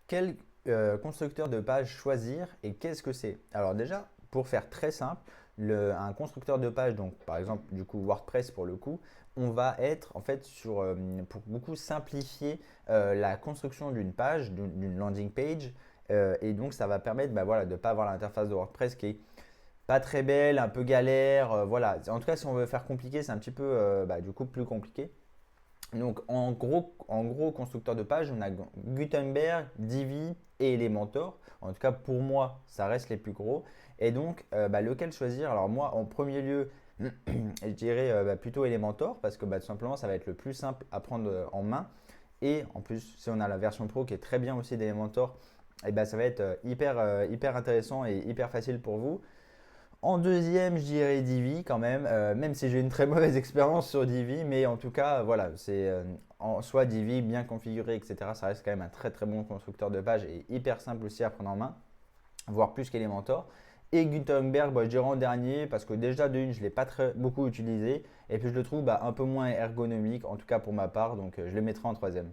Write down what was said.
Quel constructeur de page choisir et qu'est-ce que c'est? Alors déjà, pour faire très simple, un constructeur de page, donc par exemple du coup WordPress pour le coup, on va être en fait pour beaucoup simplifier la construction d'une page, d'une landing page, et donc ça va permettre voilà, de ne pas avoir l'interface de WordPress qui est pas très belle, un peu galère, voilà. En tout cas, si on veut faire compliqué, c'est un petit peu du coup plus compliqué. Donc en gros, constructeur de page, on a Gutenberg, Divi et Elementor. En tout cas, pour moi, ça reste les plus gros. Et donc, lequel choisir? Alors moi, en premier lieu, je dirais plutôt Elementor parce que tout simplement, ça va être le plus simple à prendre en main. Et en plus, si on a la version pro qui est très bien aussi d'Elementor, et ça va être hyper intéressant et hyper facile pour vous. En deuxième, je dirais Divi quand même, même si j'ai une très mauvaise expérience sur Divi, mais en tout cas, voilà, c'est en soi Divi bien configuré, etc. Ça reste quand même un très très bon constructeur de page et hyper simple aussi à prendre en main, voire plus qu'Elementor. Et Gutenberg, je dirais en dernier parce que déjà de une, je ne l'ai pas très beaucoup utilisé et puis je le trouve un peu moins ergonomique, en tout cas pour ma part, donc je le mettrai en troisième.